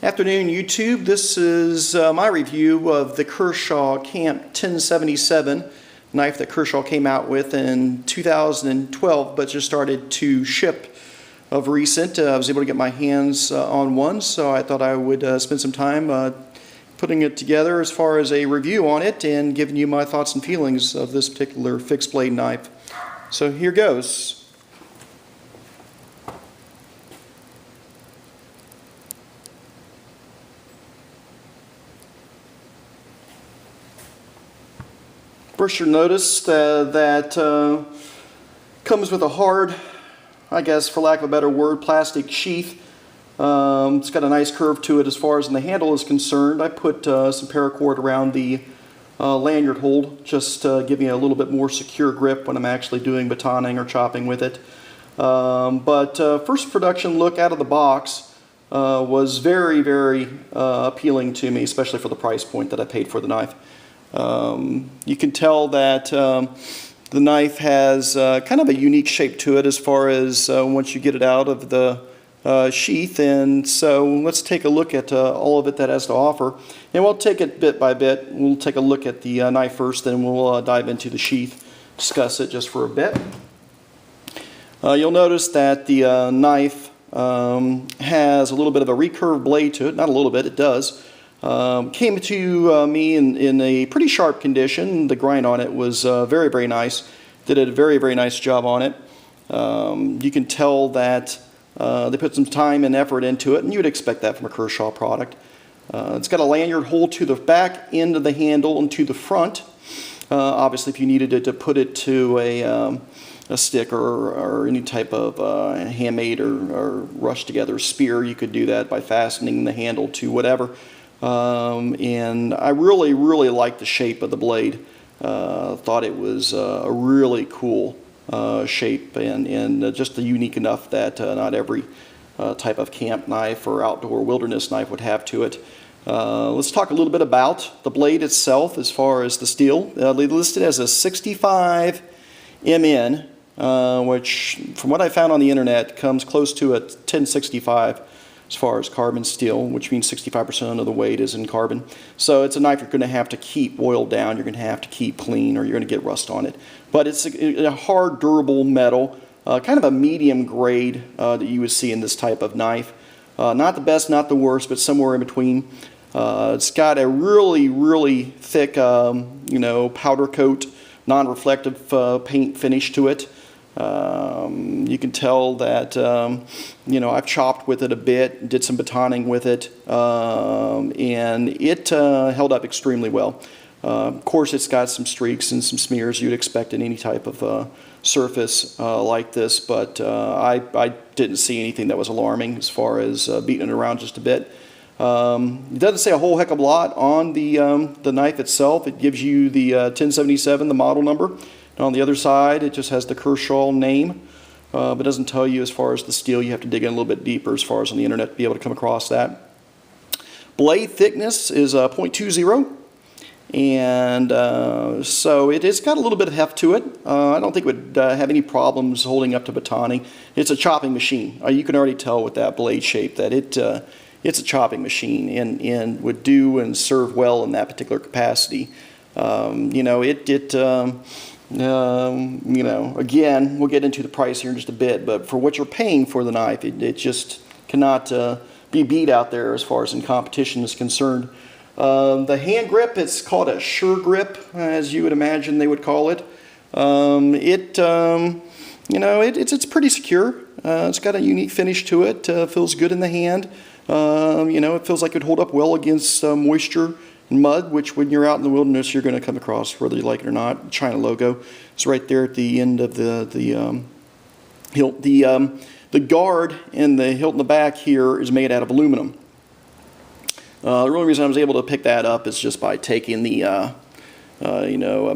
Afternoon, YouTube. This is my review of the Kershaw Camp 1077 knife that Kershaw came out with in 2012, but just started to ship of recent. I was able to get my hands on one, so I thought I would spend some time putting it together as far as a review on it and giving you my thoughts and feelings of this particular fixed blade knife. So here goes. First, you'll notice that comes with a hard, I guess for lack of a better word, plastic sheath. It's got a nice curve to it as far as the handle is concerned. I put some paracord around the lanyard hold, just giving it a little bit more secure grip when I'm actually doing batoning or chopping with it. First production look out of the box was very, very appealing to me, especially for the price point that I paid for the knife. You can tell that the knife has kind of a unique shape to it as far as once you get it out of the sheath, and so let's take a look at all of it that has to offer, and we'll take it bit by bit. We'll take a look at the knife first, then we'll dive into the sheath, discuss it just for a bit. You'll notice that the knife has a little bit of a recurved blade to it. Not a little bit, it does. Came to me in a pretty sharp condition. The grind on it was very, very nice. Did a very, very nice job on it. You can tell that they put some time and effort into it, and you would expect that from a Kershaw product. It's got a lanyard hole to the back end of the handle and to the front. Obviously, if you needed to put it to a stick or any type of handmade or rushed together spear, you could do that by fastening the handle to whatever. And I really, really liked the shape of the blade. Thought it was a really cool shape and just unique enough that not every type of camp knife or outdoor wilderness knife would have to it. Let's talk a little bit about the blade itself as far as the steel. They listed as a 65 MN, which from what I found on the internet comes close to a 1065 as far as carbon steel, which means 65% of the weight is in carbon. So it's a knife you're going to have to keep oiled down, you're going to have to keep clean, or you're going to get rust on it. But it's a hard, durable metal, kind of a medium grade that you would see in this type of knife. Not the best, not the worst, but somewhere in between. It's got a really, really thick, powder coat, non-reflective paint finish to it. You can tell that I've chopped with it a bit, did some batoning with it, and it held up extremely well. Of course, it's got some streaks and some smears you'd expect in any type of surface like this, but I didn't see anything that was alarming as far as beating it around just a bit. It doesn't say a whole heck of a lot on the knife itself. It gives you the 1077, the model number. And on the other side, it just has the Kershaw name, but doesn't tell you as far as the steel. You have to dig in a little bit deeper as far as on the internet to be able to come across that. Blade thickness is 0.20, and so it's got a little bit of heft to it. I don't think it would have any problems holding up to batoning. It's a chopping machine. You can already tell with that blade shape that it's a chopping machine and would do and serve well in that particular capacity. Again, we'll get into the price here in just a bit, but for what you're paying for the knife, it just cannot be beat out there as far as in competition is concerned. The hand grip, it's called a sure grip, as you would imagine they would call it. It's pretty secure. It's got a unique finish to it. Feels good in the hand. It feels like it would hold up well against moisture and mud, which when you're out in the wilderness you're going to come across, whether you like it or not. China logo is right there at the end of the hilt. The guard and the hilt in the back here is made out of aluminum. The only reason I was able to pick that up is just by taking the a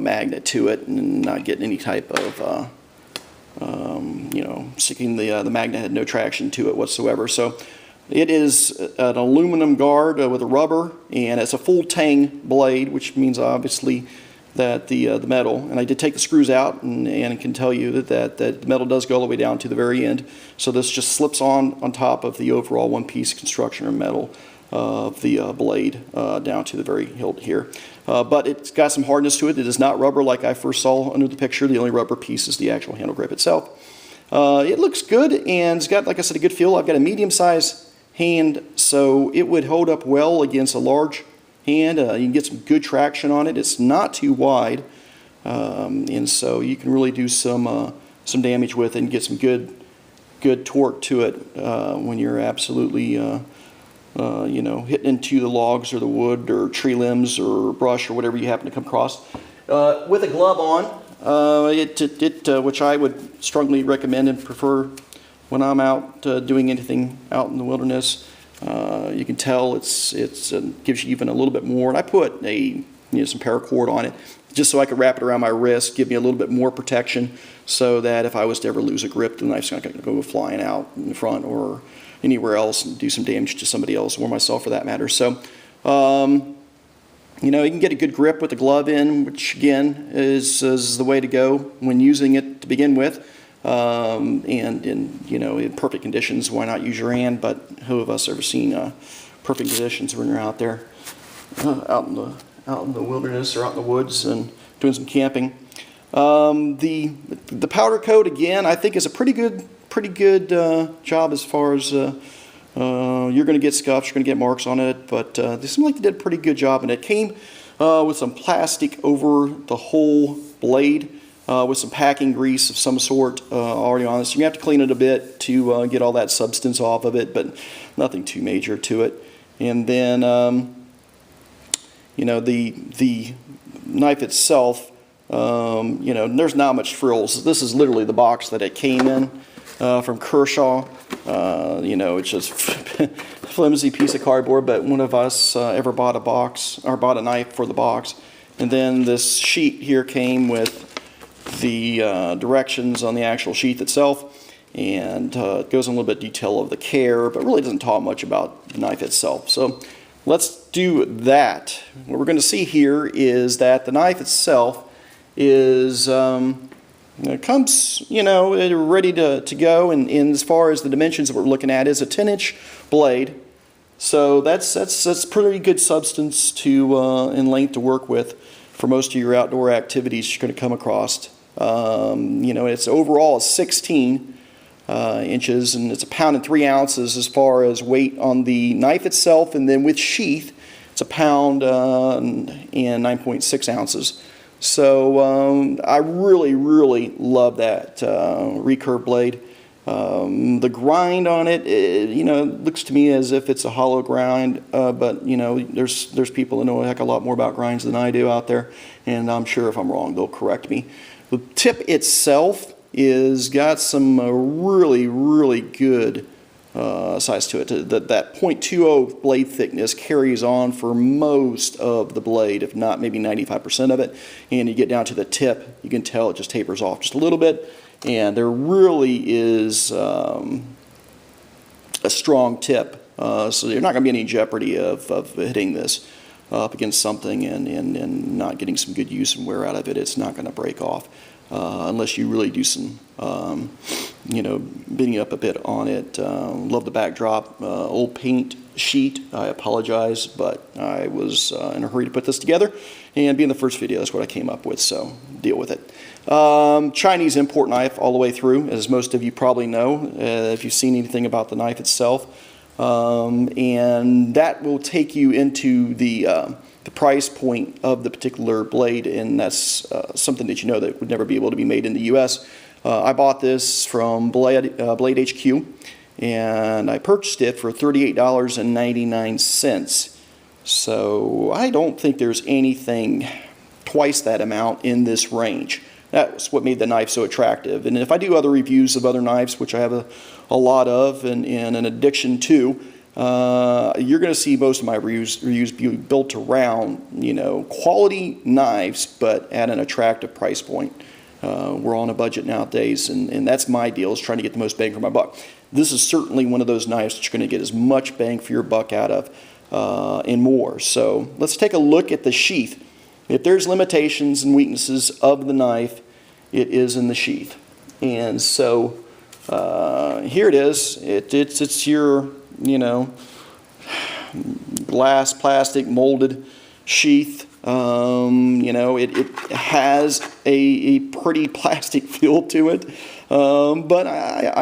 magnet to it and not getting any type of sticking the magnet had no traction to it whatsoever. So it is an aluminum guard with a rubber, and it's a full tang blade, which means obviously that the metal, and I did take the screws out and can tell you that the metal does go all the way down to the very end. So this just slips on top of the overall one-piece construction or metal of the blade down to the very hilt here. But it's got some hardness to it. It is not rubber like I first saw under the picture. The only rubber piece is the actual handle grip itself. It looks good, and it's got, like I said, a good feel. I've got a medium-sized hand, so it would hold up well against a large hand. You can get some good traction on it. It's not too wide, and so you can really do some damage with it and get some good torque to it when you're absolutely hitting into the logs or the wood or tree limbs or brush or whatever you happen to come across. With a glove on, which I would strongly recommend and prefer when I'm out doing anything out in the wilderness. You can tell it gives you even a little bit more. And I put some paracord on it just so I could wrap it around my wrist, give me a little bit more protection, so that if I was to ever lose a grip, the knife's not going to go flying out in the front or anywhere else and do some damage to somebody else or myself for that matter. So, you can get a good grip with the glove in, which again is the way to go when using it to begin with. And in perfect conditions, why not use your hand? But who of us ever seen perfect conditions when you're out there, out in the wilderness or out in the woods and doing some camping? The powder coat, again, I think is a pretty good job as far as you're going to get scuffs, you're going to get marks on it, but they seem like they did a pretty good job, and it came with some plastic over the whole blade with some packing grease of some sort already on it. So you have to clean it a bit to get all that substance off of it, but nothing too major to it. And then the knife itself, there's not much frills. This is literally the box that it came in from Kershaw. It's just flimsy piece of cardboard, but one of us ever bought a box or bought a knife for the box. And then this sheet here came with the directions on the actual sheath itself, and it goes in a little bit of detail of the care, but really doesn't talk much about the knife itself. So let's do that. What we're going to see here is that the knife itself is it comes ready to go, and as far as the dimensions that we're looking at is a 10-inch blade. So that's pretty good substance to in length to work with for most of your outdoor activities you're going to come across. It's overall 16 inches, and it's 1 pound and 3 ounces as far as weight on the knife itself, and then with sheath it's 1 pound and 9.6 ounces. So I really love that recurve blade. The grind on it, looks to me as if it's a hollow grind, but there's people that know a heck of a lot more about grinds than I do out there, and I'm sure if I'm wrong they'll correct me. The tip itself is got some really good size to it. That .20 blade thickness carries on for most of the blade, if not maybe 95% of it. And you get down to the tip, you can tell it just tapers off just a little bit. And there really is a strong tip, so you're not going to be in any jeopardy of hitting this up against something and not getting some good use and wear out of it. It's not going to break off unless you really do some beating up a bit on it. Love the backdrop, old paint sheet. I apologize, but I was in a hurry to put this together, and being the first video, that's what I came up with, so deal with it. Chinese import knife all the way through, as most of you probably know if you've seen anything about the knife itself, and that will take you into the price point of the particular blade, and that's something that that would never be able to be made in the U.S. I bought this from Blade HQ, and I purchased it for $38.99. So I don't think there's anything twice that amount in this range. That's what made the knife so attractive. And if I do other reviews of other knives, which I have a lot of and an addiction to, you're going to see most of my reviews be built around quality knives, but at an attractive price point. We're on a budget nowadays, and that's my deal, is trying to get the most bang for my buck. This is certainly one of those knives that you're going to get as much bang for your buck out of and more. So let's take a look at the sheath. If there's limitations and weaknesses of the knife, it is in the sheath. And so here it is. It's your, glass, plastic, molded sheath. You know, it has a pretty plastic feel to it. But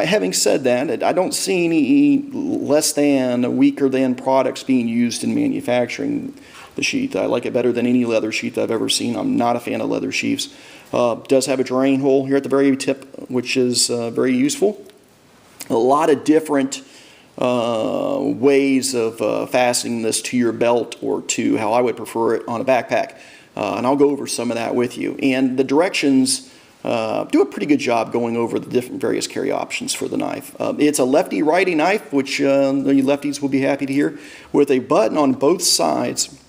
having said that, I don't see any less than, weaker than products being used in manufacturing the sheath. I like it better than any leather sheath I've ever seen. I'm not a fan of leather sheaths. Does have a drain hole here at the very tip, which is very useful. A lot of different ways of fastening this to your belt, or to how I would prefer it on a backpack. And I'll go over some of that with you. And the directions do a pretty good job going over the different various carry options for the knife. It's a lefty-righty knife, which the lefties will be happy to hear, with a button on both sides.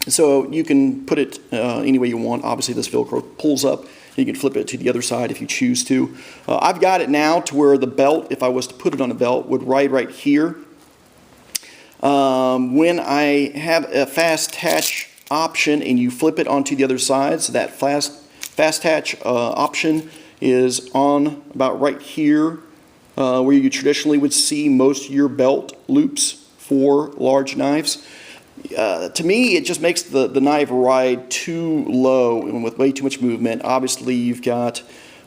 So you can put it any way you want. Obviously, this Velcro pulls up. You can flip it to the other side if you choose to. I've got it now to where the belt, if I was to put it on a belt, would ride right here. When I have a fast attach option and you flip it onto the other side, so that fast attach option is on about right here, where you traditionally would see most of your belt loops for large knives. To me, it just makes the knife ride too low and with way too much movement. Obviously, you've got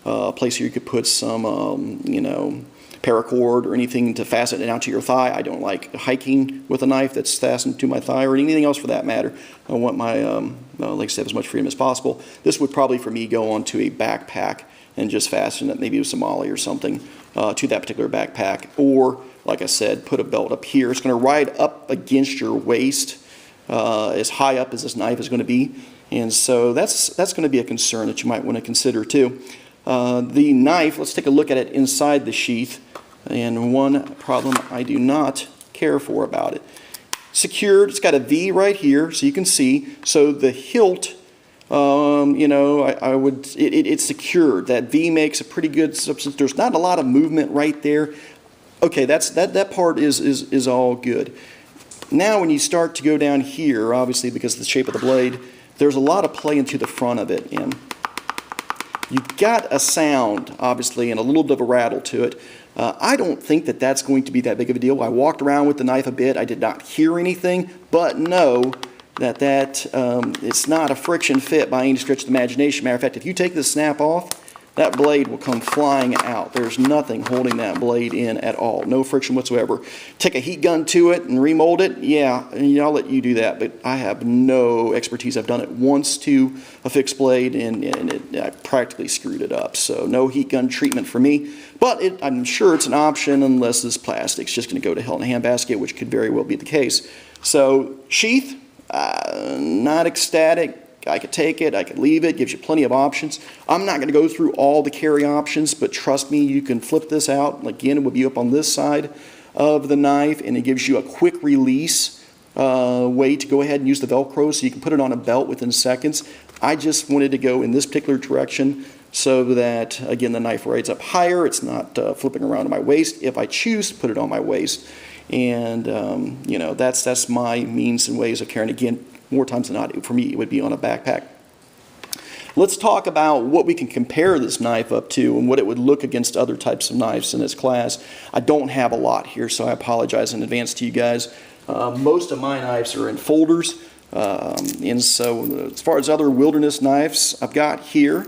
a place here you could put some, you know, paracord or anything to fasten it down to your thigh. I don't like hiking with a knife that's fastened to my thigh, or anything else for that matter. I want my legs to have as much freedom as possible. This would probably, for me, go onto a backpack and just fasten it, maybe with some Somali or something, to that particular backpack. Or, like I said, put a belt up here. It's going to ride up against your waist, as high up as this knife is going to be. And so that's going to be a concern that you might want to consider too. The knife, let's take a look at it inside the sheath. And one problem I do not care for about it. Secured, it's got a V right here, so you can see. So the hilt, you know, it's secured. That V makes a pretty good substance. There's not a lot of movement right there. Okay, that part is all good. Now when you start to go down here, obviously because of the shape of the blade, there's a lot of play into the front of it. And you've got a sound, obviously, and a little bit of a rattle to it. I don't think that that's going to be that big of a deal. I walked around with the knife a bit. I did not hear anything, but know that it's not a friction fit by any stretch of the imagination. Matter of fact, if you take this snap off, that blade will come flying out. There's nothing holding that blade in at all. No friction whatsoever. Take a heat gun to it and remold it. Yeah, I'll let you do that, but I have no expertise. I've done it once to a fixed blade, and I practically screwed it up. So no heat gun treatment for me. But I'm sure it's an option, unless this plastic's just going to go to hell in a handbasket, which could very well be the case. So sheath, not ecstatic. I could take it, I could leave it, gives you plenty of options. I'm not going to go through all the carry options, but trust me, you can flip this out. Again, it would be up on this side of the knife, and it gives you a quick release way to go ahead and use the Velcro, so you can put it on a belt within seconds. I just wanted to go in this particular direction so that, again, the knife rides up higher. It's not flipping around on my waist if I choose to put it on my waist. And, you know, that's my means and ways of carrying. Again, more times than not, for me, it would be on a backpack. Let's talk about what we can compare this knife up to and what it would look against other types of knives in this class. I don't have a lot here, so I apologize in advance to you guys. Most of my knives are in folders. And so as far as other wilderness knives I've got here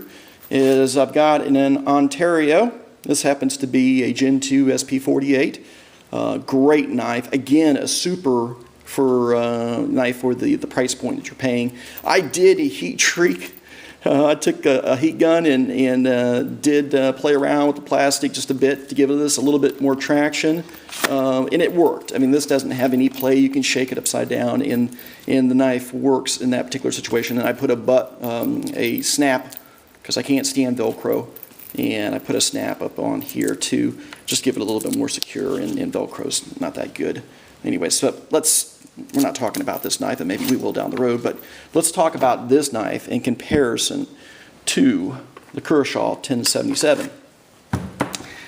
is I've got an Ontario. This happens to be a Gen 2 SP48. Great knife. Again, a super for knife for the price point that you're paying. I did a heat treat. I took a heat gun and did play around with the plastic just a bit to give this a little bit more traction, and it worked. I mean, this doesn't have any play. You can shake it upside down, and the knife works in that particular situation. And I put a snap, because I can't stand Velcro, and I put a snap up on here to just give it a little bit more secure, and Velcro's not that good. Anyway, so we're not talking about this knife, and maybe we will down the road, but let's talk about this knife in comparison to the Kershaw 1077.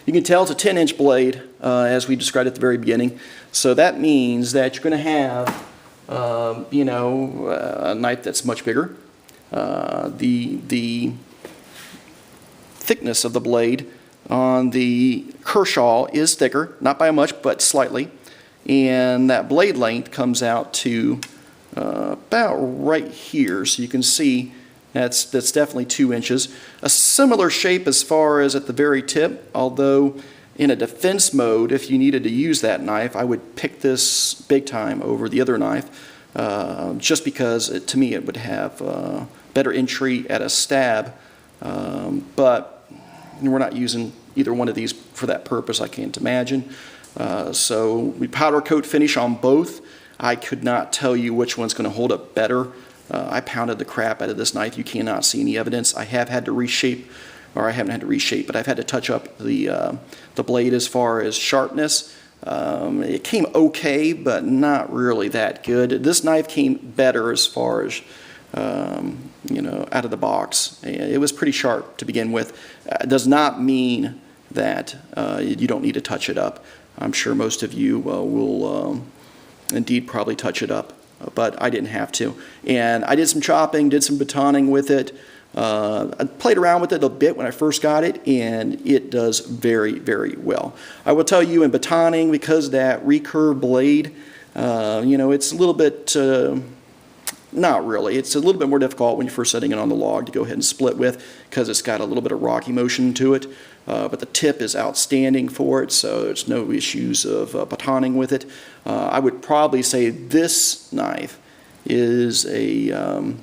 You can tell it's a 10-inch blade, as we described at the very beginning. So that means that you're going to have, you know, a knife that's much bigger. The thickness of the blade on the Kershaw is thicker, not by much, but slightly. and that blade length comes out to about right here. So you can see that's definitely 2 inches. A similar shape as far as at the very tip, although in a defense mode, if you needed to use that knife, I would pick this big time over the other knife, just because to me it would have better entry at a stab, but we're not using either one of these for that purpose, I can't imagine. So we powder coat finish on both. I could not tell you which one's going to hold up better. I pounded the crap out of this knife. You cannot see any evidence. I have had to reshape, or I haven't had to reshape, but I've had to touch up the blade as far as sharpness. It came okay, but not really that good. This knife came better as far as out of the box. It was pretty sharp to begin with. It does not mean that you don't need to touch it up. I'm sure most of you will indeed probably touch it up, but I didn't have to. And I did some chopping, did some batoning with it. I played around with it a bit when I first got it, and it does very, very well. I will tell you in batoning, because that recurve blade, it's a little bit, not really. It's a little bit more difficult when you're first setting it on the log to go ahead and split with, because it's got a little bit of rocky motion to it. But the tip is outstanding for it, so there's no issues of batoning with it. I would probably say this knife is a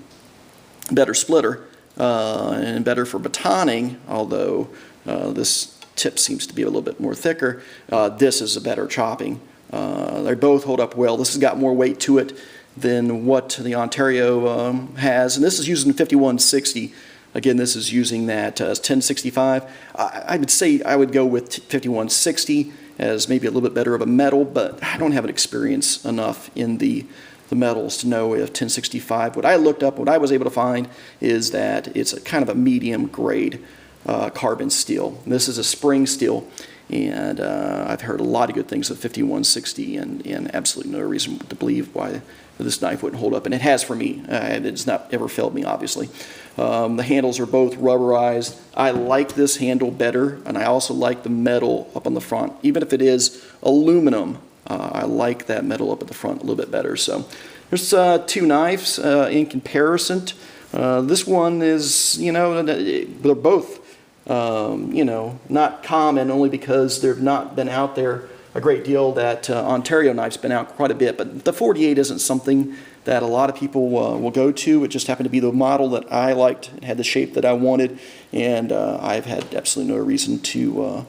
better splitter and better for batoning, although this tip seems to be a little bit more thicker. This is a better chopping. They both hold up well. This has got more weight to it than what the Ontario has, and this is using 5160. Again, this is using that 1065. I would say I would go with 5160 as maybe a little bit better of a metal, but I don't have an experience enough in the metals to know if 1065. What I looked up, what I was able to find, is that it's a kind of a medium grade carbon steel. This is a spring steel, and I've heard a lot of good things of 5160, and absolutely no reason to believe why this knife wouldn't hold up, and it has for me. It's not ever failed me, obviously. The handles are both rubberized. I like this handle better, and I also like the metal up on the front. Even if it is aluminum, I like that metal up at the front a little bit better. So there's 2 knives in comparison. This one is, they're both, not common, only because they've not been out there a great deal. That Ontario knife's been out quite a bit, but the 48 isn't something that a lot of people will go to. It just happened to be the model that I liked. It had the shape that I wanted, and I've had absolutely no reason to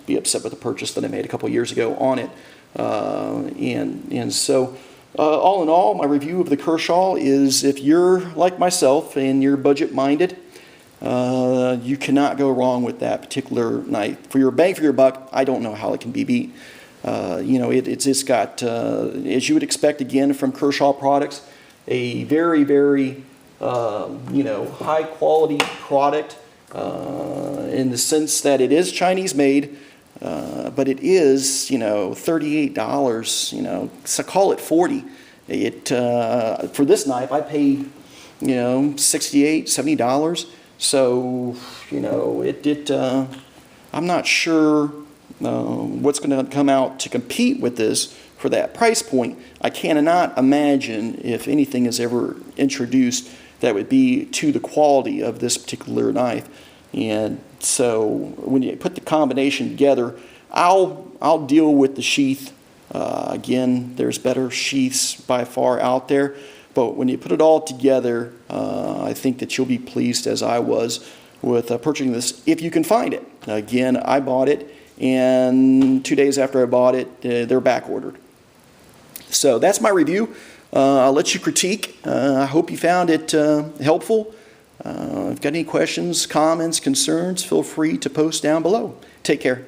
be upset with the purchase that I made a couple years ago on it. So all in all, my review of the Kershaw is, if you're like myself and you're budget minded, you cannot go wrong with that particular knife. For your bang for your buck, I don't know how it can be beat. It's got, as you would expect again from Kershaw products, a very, very high quality product in the sense that it is Chinese made, but it is $38. So call it $40. For this knife I paid $68, $70. So I'm not sure what's going to come out to compete with this for that price point. I cannot imagine if anything is ever introduced that would be to the quality of this particular knife. And so when you put the combination together, I'll deal with the sheath. Again, there's better sheaths by far out there, but when you put it all together, I think that you'll be pleased as I was with purchasing this, if you can find it. Again, I bought it, and 2 days after I bought it, they're back ordered. So that's my review. I'll let you critique. I hope you found it helpful. If you've got any questions, comments, concerns, feel free to post down below. Take care.